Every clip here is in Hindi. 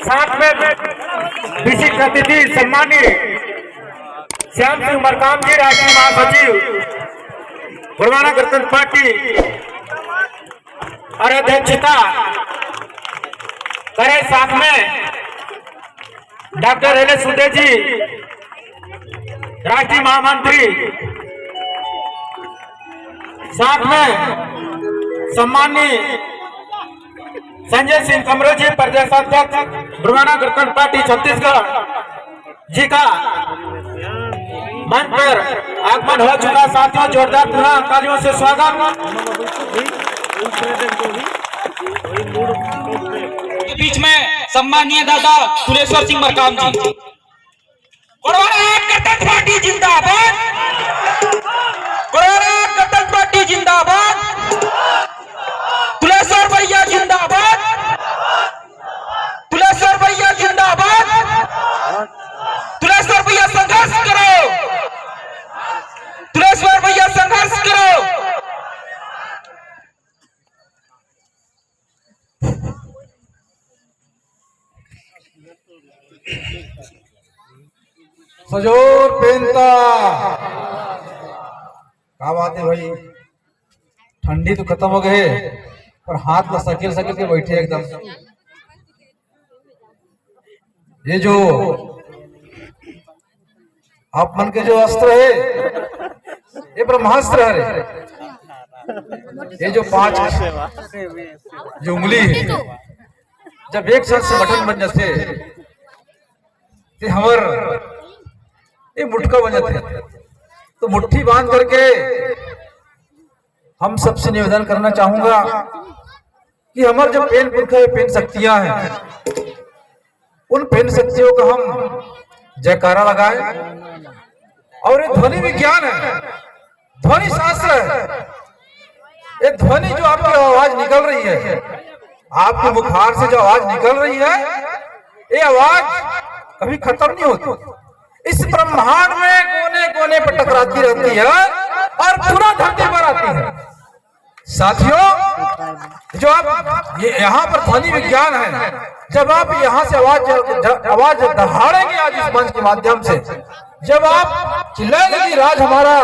साथ में विशिष्ट अतिथि सम्मानित श्याम सिंह मरकाम जी, राष्ट्रीय महासचिव गोंडवाना गणतंत्र पार्टी और अध्यक्षता करे। साथ में डॉक्टर एल एस सुदे जी, राष्ट्रीय महामंत्री। साथ में सम्मानीय संजय सिंह कमरो जी, प्रदेशाध्यक्ष गोंडवाना गणतंत्र पार्टी छत्तीसगढ़ जी का मंच पर आगमन हो चुका। साथियों, जोरदार तालियों से स्वागत। बीच में सम्मानीय दादा तुलेश्वर सिंह मरकाम जी। गोंडवाना गणतंत्र पार्टी जिंदाबाद, गोंडवाना गणतंत्र पार्टी जिंदाबाद, तुलेश्वर भैया जिंदाबाद, तुलेश्वर भैया जिंदाबाद, तुलेश्वर भैया संघर्ष करो, तुलेश्वर भैया संघर्ष करो। सजोर पेनता क्या बात है भाई, ठंडी तो खत्म हो गए पर हाथ में सकेल सकेल के बैठे एकदम। ये जो आप मन के जो अस्त्र है ये ब्रह्मास्त्र है। ये जो 5 जो उंगली है, जब एक साथ संगठन बन जाते हमर ये मुठका बन जाते, तो मुट्ठी बांध करके हम सबसे निवेदन करना चाहूंगा कि हमारे जो पेन पुरखा है, पेन शक्तियां हैं, उन पेन शक्तियों का हम जयकारा लगाएं। और ये ध्वनि विज्ञान है, ध्वनि शास्त्र है। ये ध्वनि जो आपकी आवाज निकल रही है, आपके मुखार से जो आवाज निकल रही है, ये आवाज कभी खत्म नहीं होती। इस ब्रह्मांड में कोने कोने पर टकराती रहती है और पूरा धरती पर आती है। साथियों, जो आप ये यहाँ पर ध्वनि विज्ञान है, जब आप यहाँ से आवाज दहाड़ेंगे आज इस मंच के माध्यम से, जब आप चिल्लाएंगे कि राज हमारा,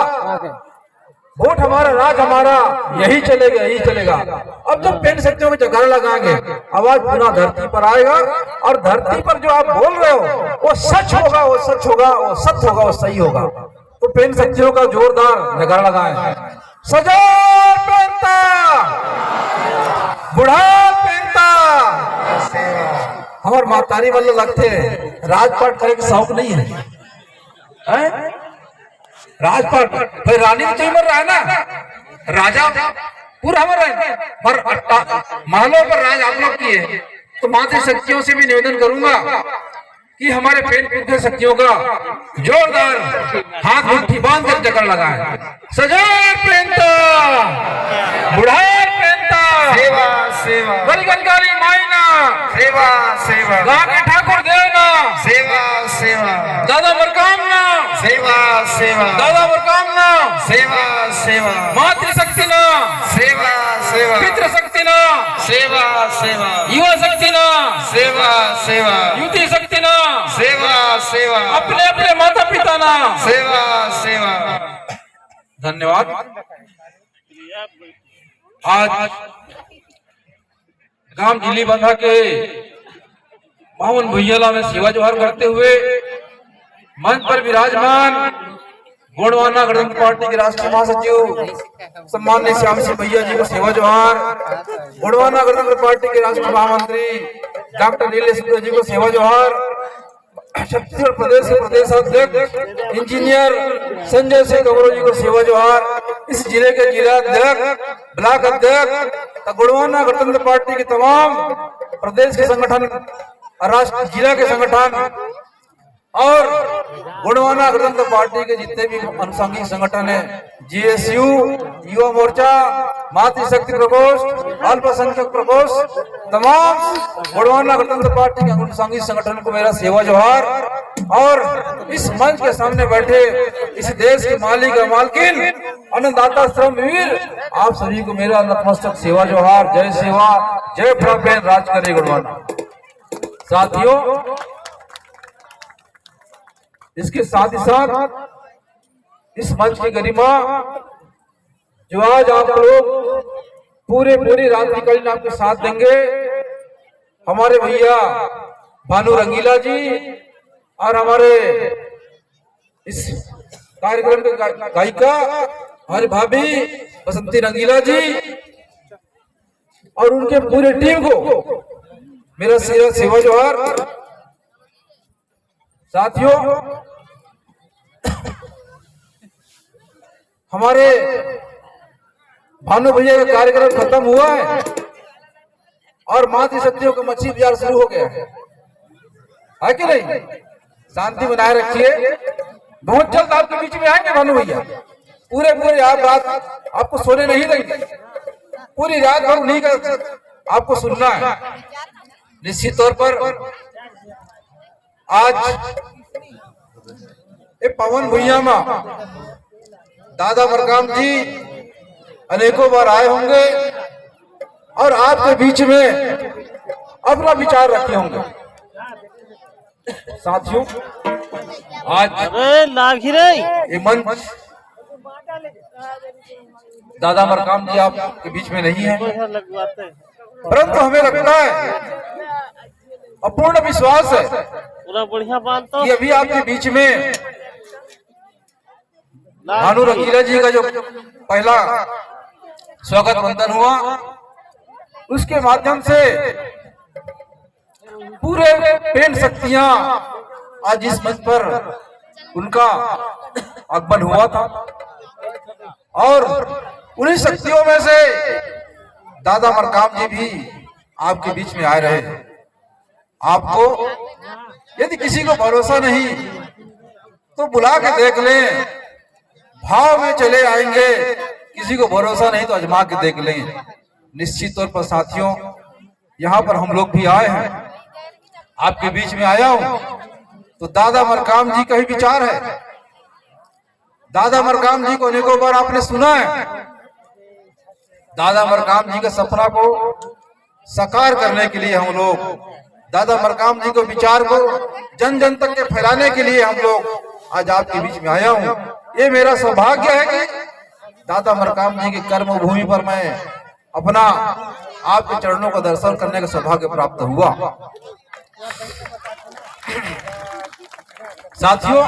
वोट हमारा, राज हमारा, यही चलेगा, यही चलेगा। अब जब पेन शक्तियों में जयकारा लगाएंगे, आवाज पुनः धरती पर आएगा और धरती पर जो आप बोल रहे हो वो सच होगा, वो सच होगा, वो सत्य होगा, वो सही होगा। तो पेन शक्तियों का जोरदार जयकारा लगाएं। सजोर पेनता, बुढ़ा पेनता। हमारे मातारी वाले लगते राजपाट करे के शौक नहीं है, राजपाट भाई रानी तो मर रहा है ना, राजा पूरा मर रहा है, पर महलों पर राज आप लोग की है। तो मातृ शक्तियों से भी निवेदन करूंगा कि हमारे पेन पुरखे शक्तियों का जोरदार हाथ मुट्ठी बांध कर जकड़ लगाए। सजोर पेनता, बुढ़ार पेनता, सेवा सेवा, गलगलगाली मायना, सेवा सेवा, गाँव के ठाकुर देवना, सेवा सेवा, दादा मरकामना, सेवा सेवा, दादा मरकामना, सेवा सेवा, मातृ शक्ति ना, सेवा सेवा, पितृ शक्ति ना, सेवा सेवा, युवा शक्ति ना, सेवा सेवा, युवती शक्ति ना, सेवा सेवा, अपने अपने माता पिता ना, सेवा सेवा। धन्यवाद। आज गांव दिल्ली बंधा के पावन भुइयाला में सेवा जोहार करते हुए मंच पर विराजमान गोंडवाना गणतंत्र पार्टी के राष्ट्रीय महासचिव सम्माननीय श्याम सिंह भैया जी को सेवा जोहार, गोंडवाना गणतंत्र पार्टी के राष्ट्रीय महामंत्री डॉक्टर एल एस सुदे जी को सेवा जोहार, छत्तीसगढ़ प्रदेश के प्रदेशाध्यक्ष इंजीनियर संजय सिंह कमरो जी को सेवा जोहार, इस जिले के जिलाध्यक्ष, ब्लॉक अध्यक्ष, गोंडवाना गणतंत्र पार्टी के तमाम प्रदेश के संगठन, राष्ट्र जिला के संगठन और गोंडवाना गणतंत्र पार्टी के जितने भी अनुषंगिक संगठन है, जीएसयू, युवा मोर्चा, मातृशक्ति प्रकोष्ठ, अल्पसंख्यक प्रकोष्ठ, तमाम गोंडवाना गणतंत्र पार्टी के अनुषंगिक संगठन को मेरा सेवा जोहार। और इस मंच के सामने बैठे इस देश के मालिक और मालकिन अन्नदाता श्रमवीर आप सभी को मेरा नतमस्तक सेवा जोहार। जय सेवा, जय प्रभु, राज करे गोंडवाना। साथियों, इसके साथ ही साथ इस मंच की गरिमा जो आज आप लोग पूरी रात्रिकालीन आपके साथ देंगे, हमारे भैया भानु रंगीला जी और हमारे इस कार्यक्रम के गायिका हमारी भाभी बसंती रंगीला जी और उनके पूरे टीम को मेरा सेवा जोहार। साथियों, हमारे भानु भैया का कार्यक्रम खत्म हुआ है और मातृ शक्तियों का मच्छी बाजार शुरू हो गया है कि नहीं? शांति बनाए रखिए। बहुत जल्द आपके बीच में आएंगे भानु भैया। पूरे आप रात आपको सोने नहीं देंगे, पूरी रात भर उन्हीं का आपको सुनना है। निश्चित तौर पर आज ये पवन भुइया में दादा मरकाम जी अनेकों बार आए होंगे और आपके बीच में अपना विचार रखे होंगे। साथियों, आज ये मंच दादा मरकाम जी आपके बीच में नहीं है, परंतु हमें लगता है अपूर्ण विश्वास है कि अभी आपके बीच में भानु रंगीला जी का जो पहला स्वागत वंदन हुआ, उसके माध्यम से पूरे पेन शक्तियां आज इस मंच पर उनका आगमन हुआ था और उन्हीं शक्तियों में से दादा मरकाम जी भी आपके बीच में आए रहे। आपको यदि किसी को भरोसा नहीं तो बुला के देख लें, भाव में चले आएंगे। किसी को भरोसा नहीं तो आजमा के देख लें। निश्चित तौर पर साथियों, यहाँ पर हम लोग भी आए हैं, आपके बीच में आया हूं तो दादा मरकाम जी का ही विचार है। दादा मरकाम जी को अनेकों बार आपने सुना है। दादा मरकाम जी के सपना को साकार करने के लिए हम लोग, दादा मरकाम जी को विचार को जन जन तक के फैलाने के लिए हम लोग आज आपके बीच में आया हूं। ये मेरा सौभाग्य है कि दादा मरकाम जी की कर्म भूमि पर मैं अपना आपके चरणों का दर्शन करने का सौभाग्य प्राप्त हुआ। साथियों,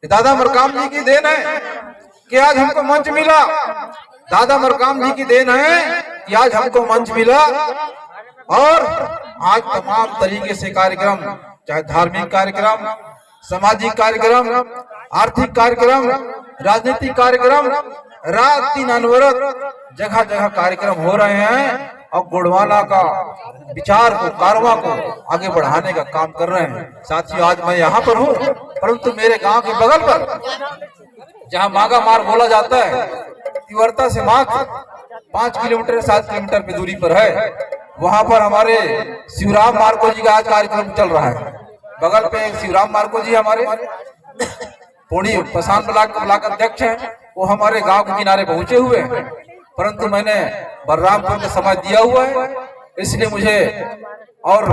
दादा मरकाम जी की देन है कि आज हमको मंच मिला। दादा मरकाम जी की देन है कि आज हमको मंच मिला और आज तमाम तरीके से कार्यक्रम, चाहे धार्मिक कार्यक्रम, सामाजिक कार्यक्रम, आर्थिक कार्यक्रम, राजनीतिक कार्यक्रम, रात दिन अनवरत जगह जगह कार्यक्रम हो रहे हैं और गोंडवाना का विचार को, कारवां को आगे बढ़ाने का काम कर रहे हैं। साथियों, आज मैं यहाँ पर हूँ, परंतु मेरे गांव के बगल पर जहाँ मागा मार्ग बोला जाता है, तिवर्ता से मात्र 5 किलोमीटर 7 किलोमीटर की दूरी पर है। वहाँ पर हमारे शिवराम मार्को जी का आज कार्यक्रम चल रहा है। बगल पे शिवराम मार्को जी हमारे पोड़ी पसान ब्लॉक अध्यक्ष हैं, वो हमारे गांव के किनारे पहुंचे हुए हैं, परंतु मैंने बलरामपुर का समय दिया हुआ है, इसलिए मुझे और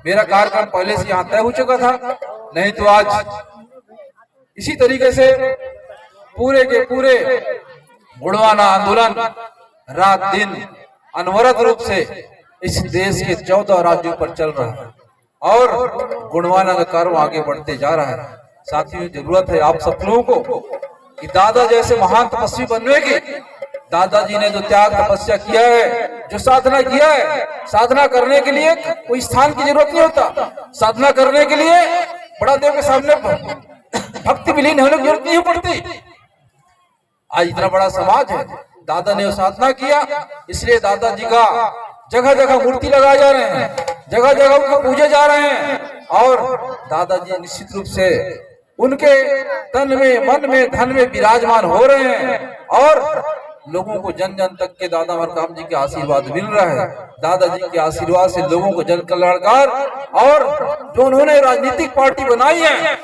मेरा कार्यक्रम पहले से यहाँ तय हो चुका था। नहीं तो आज इसी तरीके से पूरे के पूरे गोंडवाना आंदोलन रात दिन अनवरत रूप से इस देश के 14 राज्यों पर चल रहा है और गोंडवाना का कार्य आगे बढ़ते जा रहा है। साथियों, जरूरत है आप सब लोगों को कि दादा जैसे महान तपस्वी बनने की, दादाजी ने जो त्याग तपस्या किया है, जो साधना किया है, साधना करने के लिए कोई स्थान की जरूरत नहीं होता। साधना करने के लिए बड़ा देव के सामने भक्ति विलीन होने की जरूरत नहीं पड़ती। आज इतना बड़ा समाज है, दादा ने वो साधना किया, इसलिए दादाजी का जगह जगह मूर्ति लगाए जा रहे हैं, जगह जगह उनको पूजे जा रहे हैं और दादाजी निश्चित रूप से उनके तन में, मन में, धन में विराजमान हो रहे हैं और लोगों को जन जन तक के दादा मरकाम जी के आशीर्वाद मिल रहा है। दादाजी के आशीर्वाद से लोगों को जन कल्याणकार और जो उन्होंने राजनीतिक पार्टी बनाई है,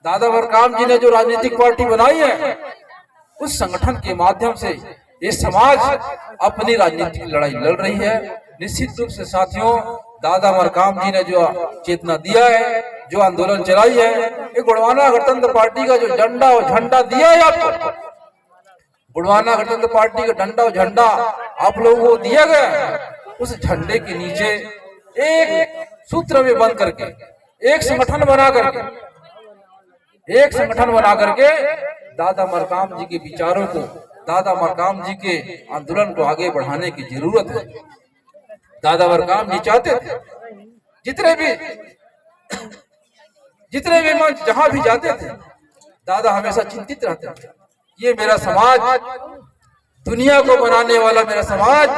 दादा मरकाम जी ने जो राजनीतिक पार्टी बनाई है, उस संगठन के माध्यम से ये समाज अपनी राजनीतिक लड़ाई लड़ रही है। निश्चित रूप से साथियों, दादा मरकाम जी ने जो चेतना दिया है, जो आंदोलन चलाई है, ये गोंडवाना गणतंत्र पार्टी का जो झंडा और झंडा दिया है आपको, गोंडवाना गणतंत्र पार्टी का डंडा और झंडा आप लोगों को दिया गया है। उस झंडे के नीचे एक सूत्र में बंद करके, एक संगठन बना करके दादा मरकाम जी के विचारों को, दादा मरकाम जी के आंदोलन को आगे बढ़ाने की जरूरत है। दादा मरकाम जी चाहते थे जितने भी मंच जहां भी जाते थे, दादा हमेशा चिंतित रहते थे, ये मेरा समाज, दुनिया को बनाने वाला मेरा समाज,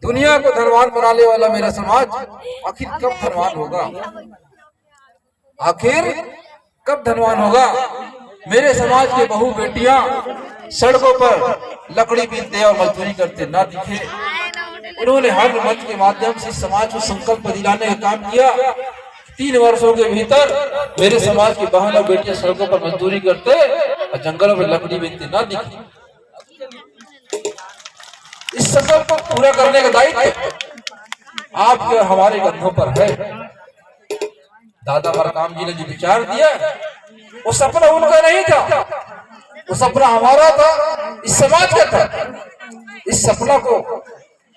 दुनिया को धनवान बनाने वाला मेरा समाज आखिर कब धनवान होगा, आखिर कब धनवान होगा। मेरे समाज के बहू बेटियां सड़कों पर लकड़ी बीनते और मजदूरी करते ना दिखे। उन्होंने हर मंच के माध्यम से समाज को संकल्प दिलाने का काम किया। 3 वर्षों के भीतर मेरे समाज की बहन और बेटियां सड़कों पर मजदूरी करते और जंगलों में लकड़ी बीनते ना दिखे। इस संकल्प को पूरा करने का दायित्व आपके हमारे कंधों पर है। दादा मरकाम जी ने जो विचार दिया, वो सपना उनका नहीं था, वो सपना हमारा था, इस समाज का था। इस सपना को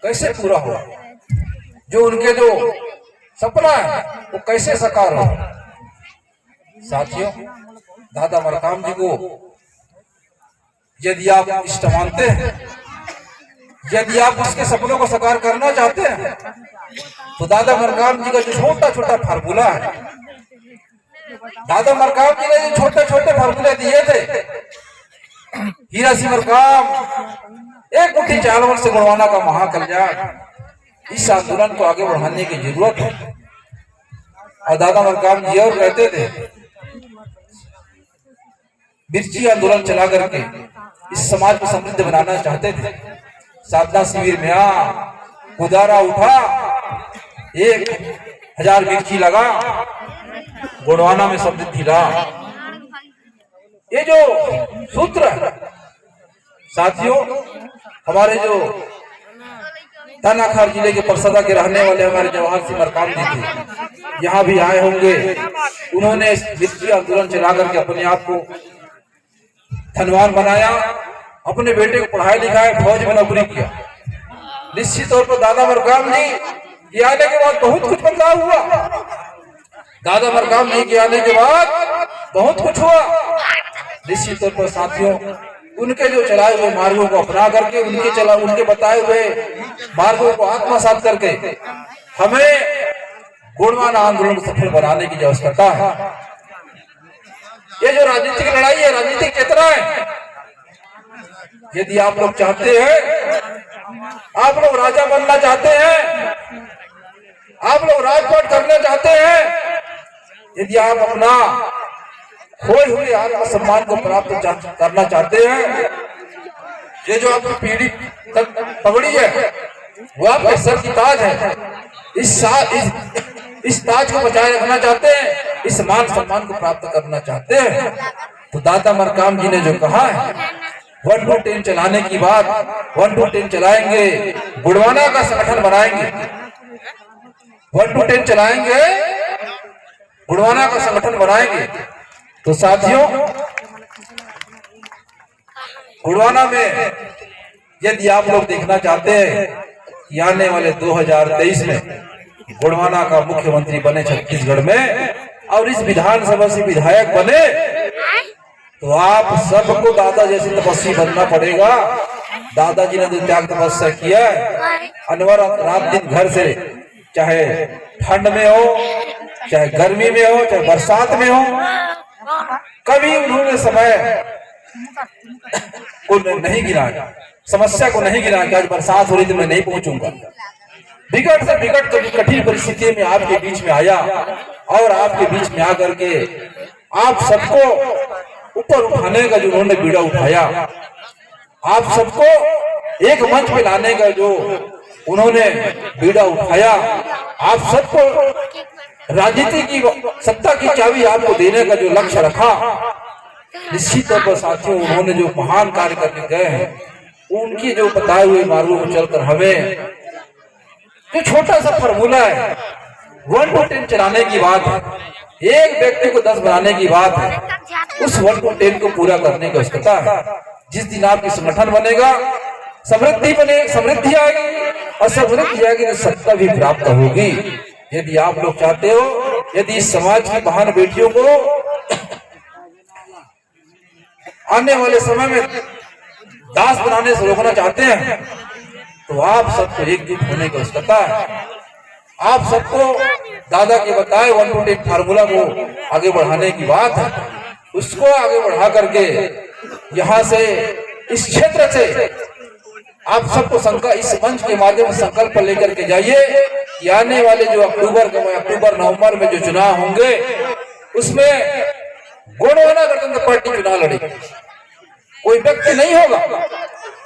कैसे पूरा हो, जो उनके जो सपना है वो कैसे साकार हो। साथियों, दादा मरकाम जी को यदि आप इष्ट मानते हैं, यदि आप उसके सपनों को साकार करना चाहते हैं, तो दादा मरकाम जी का जो छोटा छोटा फार्मूला है, दादा मरकाम जी ने जो छोटे छोटे फार्मूले दिए थे, हीरा सिंह मरकाम, एक मुट्ठी चावल से गोंडवाना का महाकल्याण, इस आंदोलन को आगे बढ़ाने की जरूरत है। और दादा मरकाम जी और कहते थे, मिर्ची आंदोलन चला करके इस समाज को समृद्ध बनाना चाहते थे। साधना शिविर में उदारा उठा, 1000 मिर्ची लगा, गोंडवाना में समृद्धि ला। ये जो सूत्र है साथियों, हमारे जो थानाखार जिले के परसदा के रहने वाले हमारे जवाहर सिंह मरकाम जी थे, यहाँ भी आए होंगे। उन्होंने मिर्ची आंदोलन चला करके अपने आप को धनवान बनाया, अपने बेटे को पढ़ाई लिखाया, फौज में नौकरी किया। निश्चित तौर पर दादा मरकाम जी के आने के बाद बहुत कुछ बदलाव हुआ। दादा मरकाम जी के आने के बाद बहुत कुछ हुआ। निश्चित तौर पर साथियों, उनके जो चलाए हुए मार्गों को अपना करके, उनके बताए हुए मार्गों को आत्मसात करके हमें गोंडवाना आंदोलन को सफल बनाने की आवश्यकता है। ये जो राजनीतिक लड़ाई है, राजनीतिक चेतना है, यदि आप लोग चाहते हैं, आप लोग राजा बनना चाहते हैं, आप लोग राजपाट करना चाहते हैं, यदि आप अपना खोए हुए आत्मसम्मान को प्राप्त करना चाहते हैं, ये जो आपकी पीढ़ी तक पगड़ी है वो आपके सर की ताज है, इस ताज को बचाए रखना चाहते हैं, इस मान सम्मान को प्राप्त करना चाहते हैं, तो दादा मरकाम जी ने जो कहा है 1 to 10 चलाने की बात, 1 to 10 चलाएंगे, गोंडवाना का संगठन बनाएंगे, 1 to 10 चलाएंगे, गोंडवाना का संगठन बनाएंगे। तो साथियों, गोंडवाना में यदि आप लोग देखना चाहते हैं कि आने वाले 2023 में गोंडवाना का मुख्यमंत्री बने छत्तीसगढ़ में और इस विधानसभा से विधायक बने, तो आप सबको दादा जैसे तपस्वी बनना पड़ेगा। दादाजी ने जो त्याग तपस्या किया है, अनवरत रात दिन घर से, चाहे ठंड में हो, चाहे गर्मी में हो, चाहे बरसात में हो, कभी उन्होंने समय को नहीं गिरा, समस्या को नहीं गिरा कि आज बरसात हो रही तो मैं नहीं पहुंचूंगा। विकट से विकट कठिन परिस्थिति में आपके बीच में आया और आपके बीच में आकर के आप सबको ऊपर उठाने का जो उन्होंने बीड़ा उठाया, आप सबको एक मंच पे लाने का जो उन्होंने बीड़ा उठाया, आप सबको राजनीति की सत्ता की चाबी आपको देने का जो लक्ष्य रखा, निश्चित तौर पर साथियों उन्होंने जो महान कार्य करके गए हैं, उनकी जो बताए हुए मार्गों को चलकर हमें जो छोटा सा फॉर्मूला है 1 to 10 चलाने की बात है, एक व्यक्ति को 10 बनाने की बात है, उस 1 to 10 को पूरा करने की आवश्यकता है। जिस दिन आपकी संगठन बनेगा, समृद्धि आएगी, और समृद्धि आएगी तो सत्ता भी प्राप्त होगी। यदि आप लोग चाहते हो, यदि इस समाज की महान बेटियों को आने वाले समय में दास बनाने से रोकना चाहते हैं, तो आप सबको एकजुट होने की आवश्यकता है। आप सबको दादा के बताए 1 to 10 फार्मूला को आगे बढ़ाने की बात है, उसको आगे बढ़ा करके यहाँ से, इस क्षेत्र से आप सबको इस मंच के माध्यम से संकल्प लेकर के जाइए कि आने वाले जो अक्टूबर नवंबर में जो चुनाव होंगे, उसमें गोंडवाना गणतंत्र पार्टी चुनाव लड़ेगी। कोई व्यक्ति नहीं होगा,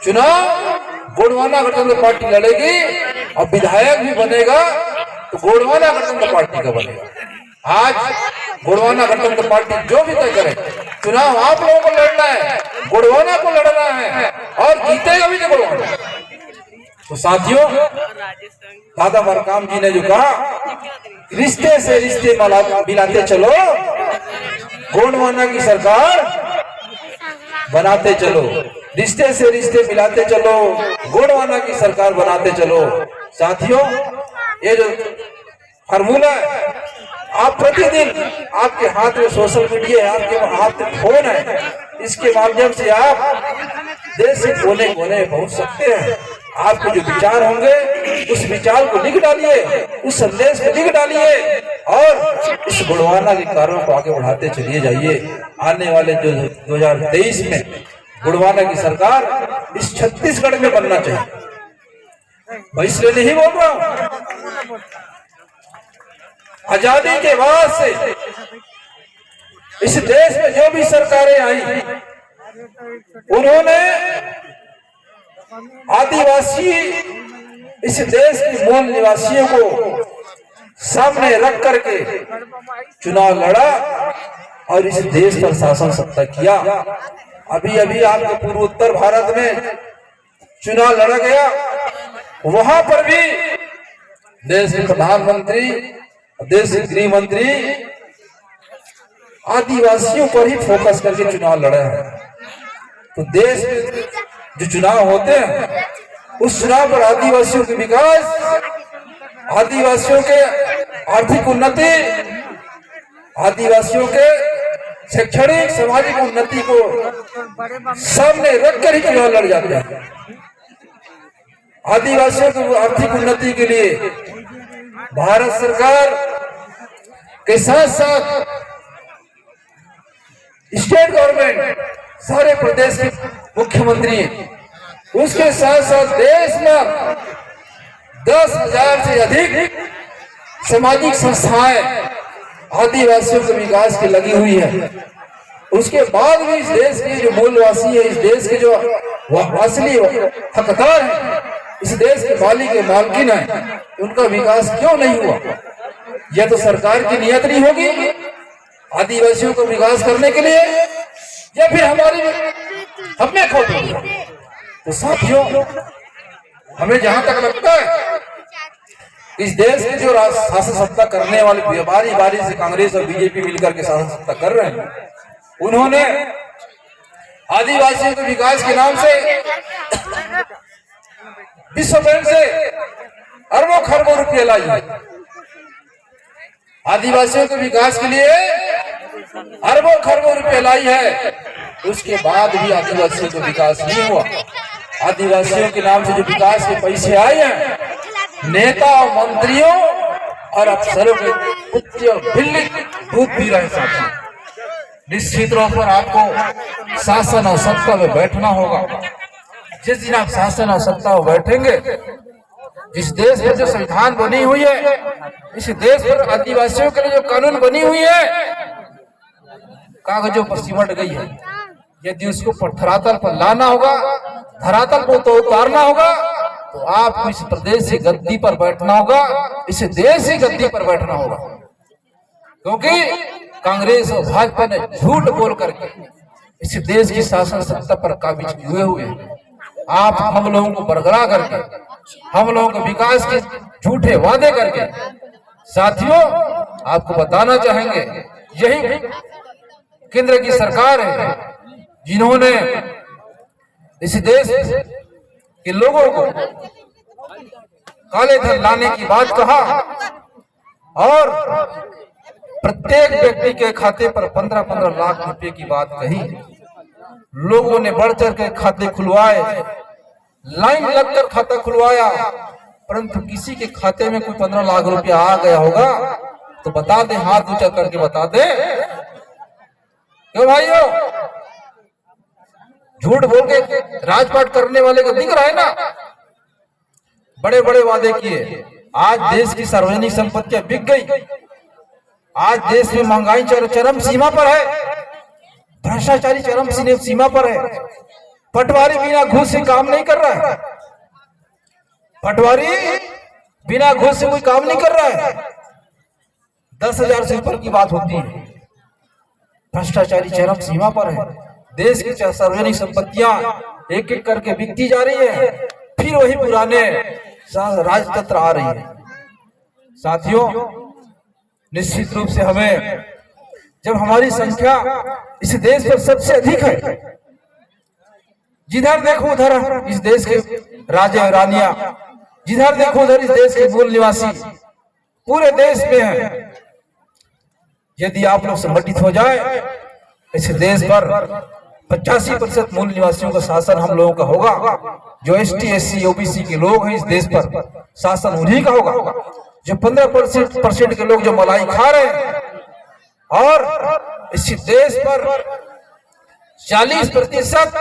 चुनाव गोंडवाना गणतंत्र पार्टी लड़ेगी, और विधायक भी बनेगा तो गोंडवाना गणतंत्र पार्टी का बनेगा। आज गोंडवाना गणतंत्र पार्टी जो भी तय करे, चुनाव आप लोगों को लड़ना है, गोंडवाना को लड़ना है, और जीतेगा भी तो गोंडवाना। तो साथियों, दादा मरकाम जी ने जो कहा, रिश्ते से रिश्ते मिलाते चलो, गोंडवाना की सरकार बनाते चलो, रिश्ते से रिश्ते मिलाते चलो, गोंडवाना की सरकार बनाते चलो। साथियों, ये जो फार्मूला है, आप प्रतिदिन, आपके हाथ में सोशल मीडिया है, आपके हाथ में फोन है, इसके माध्यम से आप देश के कोने कोने पहुंच सकते हैं। आपके जो विचार होंगे, उस विचार को लिख डालिए, उस संदेश को लिख डालिए, और इस गोंडवाना के कार्यों को आगे बढ़ाते चलिए जाइए। आने वाले जो 2023 में गोंडवाना की सरकार इस छत्तीसगढ़ में बनना चाहिए। मैं इसलिए नहीं बोल रहा हूं, आजादी के बाद से इस देश में जो भी सरकारें आई, उन्होंने आदिवासी, इस देश के मूल निवासियों को सामने रख करके चुनाव लड़ा, और इस देश पर शासन सत्ता किया। अभी अभी आपके पूर्वोत्तर भारत में चुनाव लड़ा गया, वहां पर भी देश के प्रधानमंत्री, देश के गृह मंत्री आदिवासियों पर ही फोकस करके चुनाव लड़े हैं। तो देश में जो चुनाव होते हैं, उस चुनाव पर आदिवासियों के विकास, आदिवासियों के आर्थिक उन्नति, आदिवासियों के शैक्षणिक सामाजिक उन्नति को सामने रखकर ही चुनाव लड़ जाते हैं। आदिवासियों की आर्थिक उन्नति के लिए भारत सरकार के साथ साथ स्टेट गवर्नमेंट, सारे प्रदेश के मुख्यमंत्री, उसके साथ साथ देश में 10,000 से अधिक सामाजिक संस्थाएं आदिवासियों के विकास की लगी हुई है। उसके बाद भी इस देश के जो मूलवासी है, इस देश के जो असली हकदार हैं, इस देश के मालिक के मालकिन है, उनका विकास क्यों नहीं हुआ? यह तो सरकार की नियत नहीं होगी आदिवासियों को विकास करने के लिए, या फिर हमें खोट होगी। तो साथियों, हमें जहां तक लगता है, इस देश की जो शासन सत्ता करने वाले बारी बारी से कांग्रेस और बीजेपी मिलकर के शासन सत्ता कर रहे हैं, उन्होंने आदिवासियों के विकास के नाम से विश्व बैंक से अरबों खरबों रुपये लाई। आदिवासियों के विकास के लिए अरबों खरबों रुपये लाई है, उसके बाद भी आदिवासियों का विकास नहीं हुआ। आदिवासियों के नाम से जो विकास के पैसे आए हैं, नेता और मंत्रियों और अफसरों के कुत्ते और बिल्ली दूध पी रहे साथियों। निश्चित तौर पर आपको शासन और सत्ता में बैठना होगा। जिस दिन आप शासन और सत्ता में बैठेंगे, इस देश में जो संविधान बनी हुई है, इस देश पर आदिवासियों के लिए जो कानून बनी हुई है, कागजों पर सिमट गई है। यदि उसको धरातल पर लाना होगा, धरातल को तो उतारना होगा, तो आपको इस प्रदेश की गद्दी पर बैठना होगा, इस देश की गद्दी पर बैठना होगा। क्योंकि कांग्रेस और भाजपा ने झूठ बोल करके इस देश की शासन सत्ता पर काबिज किए हुए हैं। आप हम लोगों को बरकरार करके, हम लोगों को विकास के झूठे वादे करके, साथियों आपको बताना चाहेंगे यही केंद्र की सरकार है जिन्होंने इस देश के लोगों को काले धन लाने की बात कहा और प्रत्येक व्यक्ति के खाते पर 15-15 लाख रुपए की बात कही। लोगों ने बढ़ चढ़ के खाते खुलवाए, लाइन लगकर खाता खुलवाया, परंतु किसी के खाते में कोई 15 लाख रुपया आ गया होगा तो बता दे, हाथ ऊंचा करके बता दे। क्यों भाइयों, झूठ बोल के राजपाट करने वाले को दिख रहा है ना। बड़े बड़े वादे किए, आज देश की सार्वजनिक संपत्तियां बिक गई, आज देश में महंगाई चरम सीमा पर है, भ्रष्टाचारी चरम सीमा पर है, पटवारी बिना घूस से काम नहीं कर रहा है, पटवारी बिना घूस से कोई काम नहीं कर रहा है, 10,000 से ऊपर की बात होती है। भ्रष्टाचारी चरम सीमा पर है, देश की सार्वजनिक संपत्तियां एक एक करके बिकती जा रही है, फिर वही पुराने राजतंत्र आ रही है। साथियों निश्चित रूप से हमें, जब हमारी संख्या इस देश पर सबसे अधिक है, जिधर देखो उधर इस देश के राजा और रानियां, जिधर देखो उधर इस देश के मूल निवासी पूरे देश में है, यदि आप लोग संगठित हो जाए इस देश पर 85% मूल निवासियों का शासन हम लोगों का होगा। जो ST SC OBC के लोग हैं इस देश पर शासन उन्हीं का होगा। जो 15% के लोग जो मलाई खा रहे हैं और इस देश पर 40%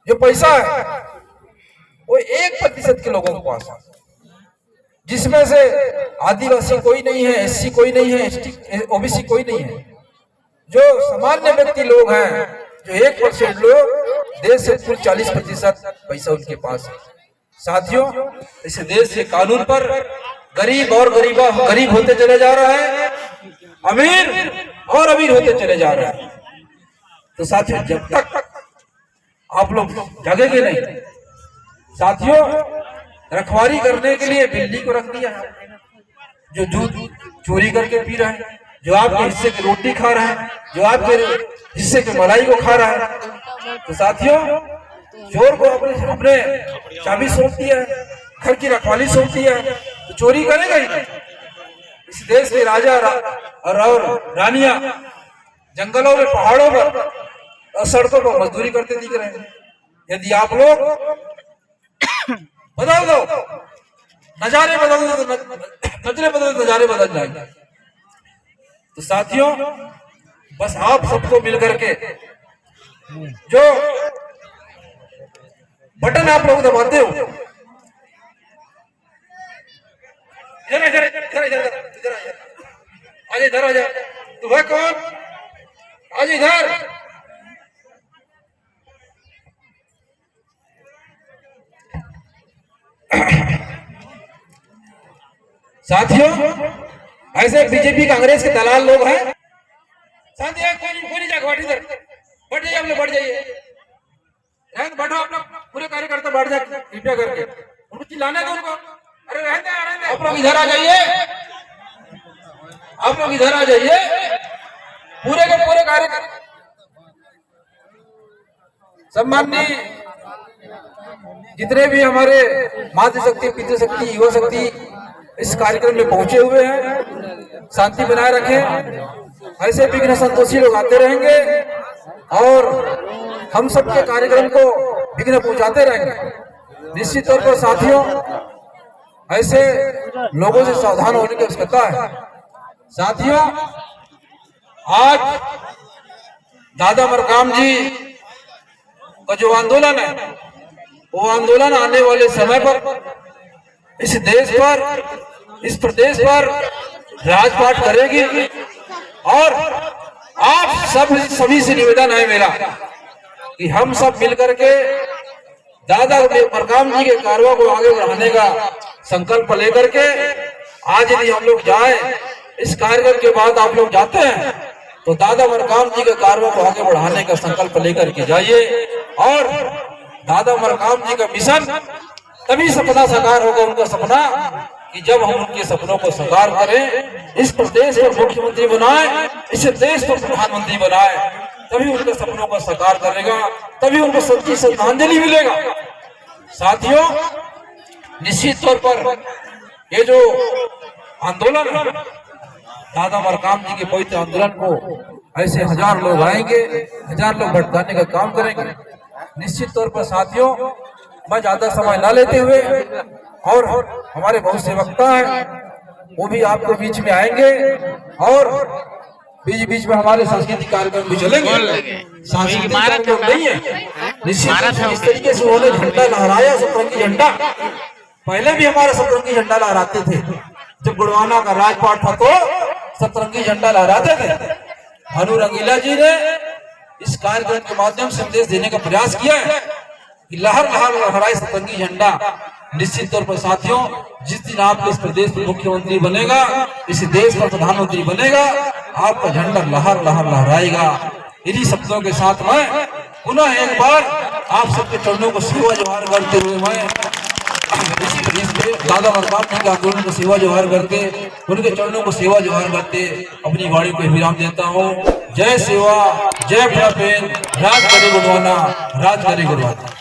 जो पैसा है वो 1% के लोगों के पास है, जिसमें से आदिवासी कोई नहीं है, SC कोई नहीं है, ST OBC कोई नहीं है। जो सामान्य व्यक्ति लोग हैं, जो 1% लोग, देश से कुल 40% पैसा उनके पास है। साथियों इस देश के कानून पर गरीब और गरीब होते चले जा रहा है, अमीर और अमीर होते चले जा रहे हैं। तो साथियों जब तक आप लोग जागेंगे नहीं, साथियों रखवारी करने के लिए बिल्ली को रख दिया, जो दूध चोरी करके पी रहा है, जो आपके हिस्से की रोटी खा रहा है, जो आपके हिस्से की मलाई को खा रहा है। तो साथियों चोर को अपने चाबी सौंप दिया है, घर की रखवाली सौंप दिया है, तो चोरी करेगा ही नहीं। इस देश के राजा और रानियां जंगलों में, पहाड़ों पर और सड़कों पर मजदूरी करते दिख रहे हैं। यदि आप लोग बदल दो, नजारे बदल दो, नजरे बदल दो, नजारे बदल जाएंगे। तो साथियों बस आप सबको मिलकर के जो बटन आप लोग दबाते हो, इधर आ जा, तू है कौन, आज इधर। साथियों ऐसे बीजेपी कांग्रेस के दलाल लोग हैं। साथियों कोई नहीं जाएगा, इधर बैठ जाइए, आप लोग बैठ जाइए, बैठो आप लोग, पूरे कार्यकर्ता बैठ जाए कृपया करके, उनको चिल्लाने दो उनको। अरे रहने आप लोग इधर आ जाइए, आप लोग इधर आ जाइए, पूरे के पूरे कार्यकर्ता। सम्माननीय जितने भी हमारे मातृशक्ति, पितृशक्ति, युवा शक्ति इस कार्यक्रम में पहुंचे हुए हैं, शांति बनाए रखें। ऐसे विघ्न संतोषी लोग आते रहेंगे और हम सबके कार्यक्रम को विघ्न पहुंचाते रहेंगे। निश्चित तौर पर साथियों ऐसे लोगों से सावधान होने की आवश्यकता है। साथियों आज दादा मरकाम जी का जो आंदोलन है, वो आंदोलन आने वाले समय पर इस देश पर, इस प्रदेश पर राजपाट करेगी। और आप सभी से निवेदन है मेरा कि हम सब मिलकर के दादा मरकाम जी के कारवा को आगे बढ़ाने का संकल्प लेकर के आज यदि हम लोग जाए, इस कार्यक्रम के बाद आप लोग जाते हैं तो दादा मरकाम जी के कार्यों को आगे बढ़ाने का संकल्प लेकर के जाइए। और दादा मरकाम जी का मिशन तभी सपना साकार होगा, उनका सपना, कि जब हम उनके सपनों को साकार करें, इस प्रदेश को मुख्यमंत्री बनाए, इस देश को प्रधानमंत्री बनाए, तभी उनके सपनों को साकार करेगा, तभी उनको सच्ची श्रद्धांजलि मिलेगा। साथियों, निश्चित तौर पर ये जो आंदोलन है, दादा मरकाम जी के पवित्र आंदोलन को ऐसे 1000 लोग आएंगे, 1000 लोग भटकाने का काम करेंगे। निश्चित तौर पर साथियों, मैं ज्यादा समय न लेते हुए, और हमारे बहुत से वक्ता हैं, वो भी आपके बीच में आएंगे, और बीच बीच में हमारे सांस्कृतिक कार्यक्रम भी चलेंगे। सांस्कृतिक कार्यक्रम नहीं है, निश्चित इस तरीके से उन्होंने झंडा लहराया, सतरंगी झंडा। पहले भी हमारे सतरंगी झंडा लहराते थे, जब गुड़वाना का राजपाट था तो सतरंगी झंडा लहराते थे। भानु रंगीला जी ने इस कार्यक्रम के माध्यम से संदेश देने का प्रयास किया है कि लहर लहर लहराए सतरंगी झंडा। निश्चित तौर पर साथियों, जिस दिन आप इस प्रदेश में मुख्यमंत्री बनेगा, इस देश का प्रधानमंत्री बनेगा, आपका झंडा लहर लहर लहराएगा। इन्हीं शब्दों के साथ मैं पुनः एक बार आप सबके चरणों को सेवा जोहार करते हुए, मैं दादा मरकाम जी के आंदोलन को सेवा जोहार करके, उनके चरणों को सेवा जोहार करके अपनी वाणी को विराम देता हूँ। जय सेवा, जय भीम, राज करे गुड़वाना, राज करे गुड़वाना।